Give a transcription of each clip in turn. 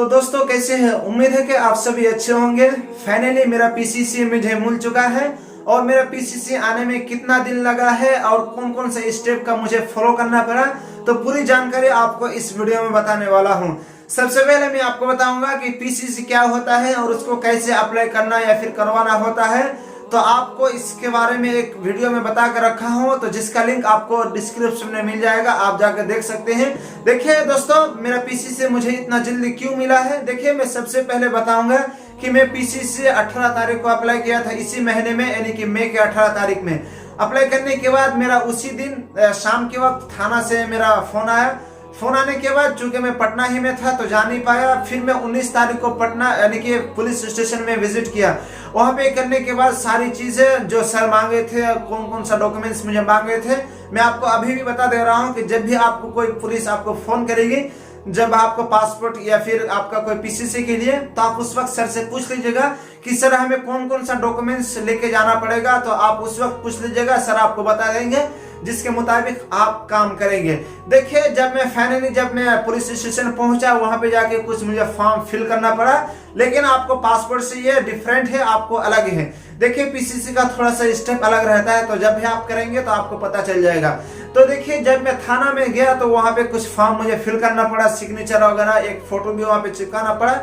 तो दोस्तों कैसे हैं? उम्मीद है कि आप सभी अच्छे होंगे। फाइनली मेरा पीसीसी मुझे मिल चुका है और मेरा पीसीसी आने में कितना दिन लगा है और कौन कौन से स्टेप का मुझे फॉलो करना पड़ा, तो पूरी जानकारी आपको इस वीडियो में बताने वाला हूं। सबसे पहले मैं आपको बताऊंगा कि पीसीसी क्या होता है और उसको कैसे अप्लाई करना या फिर करवाना होता है। तो आपको इसके बारे में एक वीडियो में बता कर रखा हूं, तो जिसका लिंक आपको डिस्क्रिप्शन में मिल जाएगा, आप जाकर देख सकते हैं। देखिए दोस्तों, मेरा पीसीसी मुझे इतना जल्दी क्यों मिला है। देखिए, मैं सबसे पहले बताऊंगा कि मैं पीसीसी 18 तारीख को अप्लाई किया था, इसी महीने में, यानी कि मई के 18 तारीख में। अप्लाई करने के बाद मेरा उसी दिन शाम के वक्त थाना से मेरा फोन आया। फोन आने के बाद चूंकि मैं पटना ही में था तो जा नहीं पाया। फिर मैं 19 तारीख को पटना यानी कि पुलिस स्टेशन में विजिट किया। वहां पे करने के बाद सारी चीजें जो सर मांगे थे, कौन कौन सा डॉक्यूमेंट्स मुझे मांगे थे, मैं आपको अभी भी बता दे रहा हूं कि जब भी आपको कोई पुलिस आपको फोन करेगी, जब आपको पासपोर्ट या फिर आपका कोई पीसीसी के लिए, तो आप उस वक्त सर से पूछ लीजिएगा कि सर हमें कौन कौन सा डॉक्यूमेंट्स लेके जाना पड़ेगा। तो आप उस वक्त पूछ लीजिएगा, सर आपको बता देंगे, जिसके मुताबिक आप काम करेंगे। देखिए, जब मैं पुलिस स्टेशन पहुंचा, वहां पे जाके कुछ मुझे फॉर्म फिल करना पड़ा, लेकिन आपको पासपोर्ट से ये डिफरेंट है, आपको अलग है। देखिए, पीसीसी का थोड़ा सा स्टेप अलग रहता है, तो जब भी आप करेंगे तो आपको पता चल जाएगा। तो देखिए, जब मैं थाना में गया तो वहां पे कुछ फॉर्म मुझे फिल करना पड़ा, सिग्नेचर वगैरह, एक फोटो भी वहां पे चिपकाना पड़ा।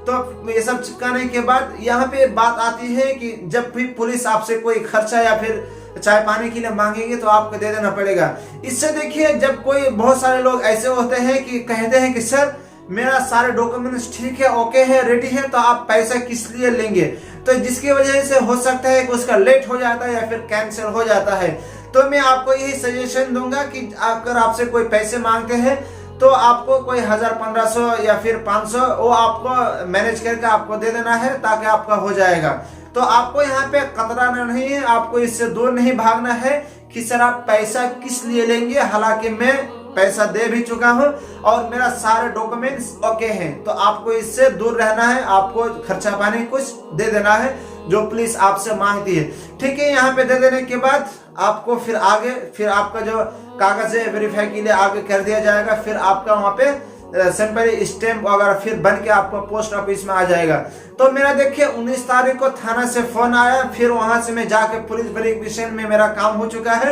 तो ये सब चिपकाने के बाद यहाँ पे बात आती है कि जब भी पुलिस आपसे कोई खर्चा या फिर चाय पानी के लिए मांगेंगे तो आपको दे देना पड़ेगा। इससे देखिए, जब कोई बहुत सारे लोग ऐसे होते हैं कि कहते हैं कि सर मेरा सारे डॉक्यूमेंट्स ठीक है, ओके है, रेडी है, तो आप पैसा किस लिए लेंगे। तो जिसकी वजह से हो सकता है कि उसका लेट हो जाता है या फिर कैंसिल हो जाता है। तो मैं आपको यही सजेशन दूंगा कि अगर आपसे कोई पैसे मांगते हैं तो आपको कोई 1000-1500 या फिर 500 वो आपको मैनेज करके आपको दे देना है, ताकि आपका हो जाएगा। तो आपको यहाँ पे कतराना नहीं है, आपको इससे दूर नहीं भागना है कि सर आप पैसा किस लिए लेंगे। हालांकि मैं पैसा दे भी चुका हूँ और मेरा सारे डॉक्यूमेंट्स ओके हैं, तो आपको इससे दूर रहना है। आपको खर्चा पानी कुछ दे देना है जो पुलिस आपसे मांगती है, ठीक है। यहाँ पे दे देने के बाद आपको फिर आपका जो कागज है वेरीफाई के लिए आगे कर दिया जाएगा। फिर आपका वहाँ पे सिंपली स्टैंप वगैरह फिर बन के आपको पोस्ट ऑफिस में आ जाएगा। तो मेरा देखिए 19 तारीख को थाना से फोन आया, फिर वहां से मैं जाके पुलिस वेरिफिकेशन में मेरा काम हो चुका है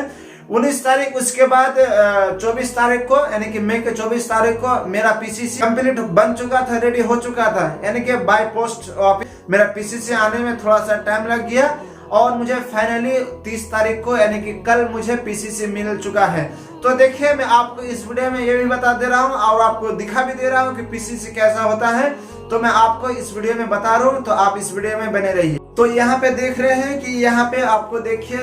19 तारीख। उसके बाद 24 तारीख को, यानी कि मई के 24 तारीख को मेरा पीसीसी कंप्लीट बन चुका था, रेडी हो चुका था। यानी कि बाय पोस्ट ऑफिस मेरा पीसीसी आने में थोड़ा सा टाइम लग गया और मुझे फाइनली 30 तारीख को, यानी कि कल, मुझे पीसीसी मिल चुका है। तो देखिए, मैं आपको इस वीडियो में ये भी बता दे रहा हूँ और आपको दिखा भी दे रहा हूँ कि पीसीसी कैसा होता है। तो मैं आपको इस वीडियो में बता रहा हूँ, तो आप इस वीडियो में बने रहिए। तो यहाँ पे देख रहे हैं कि यहाँ पे आपको देखिए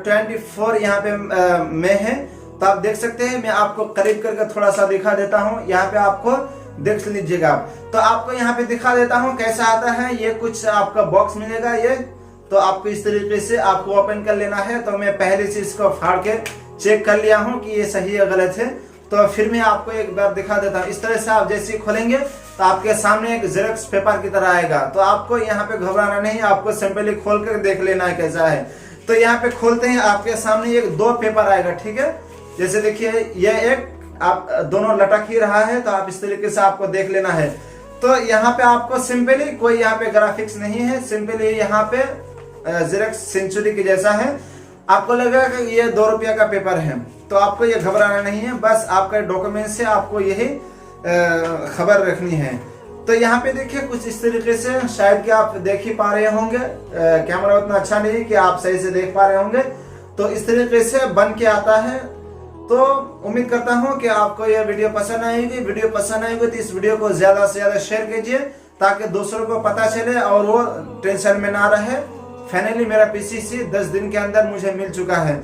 24 यहाँ पे में है, तो आप देख सकते हैं। मैं आपको करीब करके थोड़ा सा दिखा देता हूँ, यहाँ पे आपको देख लीजिएगा। तो आपको यहाँ पे दिखा देता हूँ कैसा आता है। ये कुछ आपका बॉक्स मिलेगा, ये तो आपको इस तरीके से आपको ओपन कर लेना है। तो मैं पहले से इसको फाड़ के चेक कर लिया हूँ कि ये सही है गलत है। तो फिर मैं आपको एक बार दिखा देता हूँ। इस तरह से आप जैसे खोलेंगे तो आपके सामने एक जेरॉक्स पेपर की तरह आएगा। तो आपको यहाँ पे घबराना नहीं, आपको सिंपली खोल कर देख लेना है कैसा है। तो यहाँ पे खोलते हैं, आपके सामने एक 2 पेपर आएगा, ठीक है। जैसे देखिए, ये एक आप दोनों लटक ही रहा है, तो आप इस तरीके से आपको देख लेना है। तो यहाँ पे आपको सिंपली कोई यहाँ पे ग्राफिक्स नहीं है, सिंपली यहाँ पे जेरॉक्स सेंचुरी के जैसा है। आपको लगेगा कि ये 2 रुपया का पेपर है, तो आपको ये घबराना नहीं है। बस आपका डॉक्यूमेंट से आपको यही खबर रखनी है। तो यहाँ पे देखिए कुछ इस तरीके से, शायद कि आप देख ही पा रहे होंगे, कैमरा उतना अच्छा नहीं कि आप सही से देख पा रहे होंगे। तो इस तरीके से बन के आता है। तो उम्मीद करता हूँ कि आपको यह वीडियो पसंद आएगी। वीडियो पसंद आएगी तो इस वीडियो को ज्यादा से ज्यादा शेयर कीजिए, ताकि दूसरों को पता चले और वो टेंशन में ना रहे। फाइनली मेरा पीसीसी 10 दिन के अंदर मुझे मिल चुका है।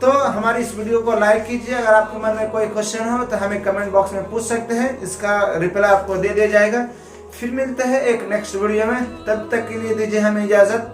तो हमारी इस वीडियो को लाइक कीजिए। अगर आपके मन में कोई क्वेश्चन हो तो हमें कमेंट बॉक्स में पूछ सकते हैं, इसका रिप्लाई आपको दे दिया जाएगा। फिर मिलते हैं एक नेक्स्ट वीडियो में, तब तक के लिए दीजिए हमें इजाजत।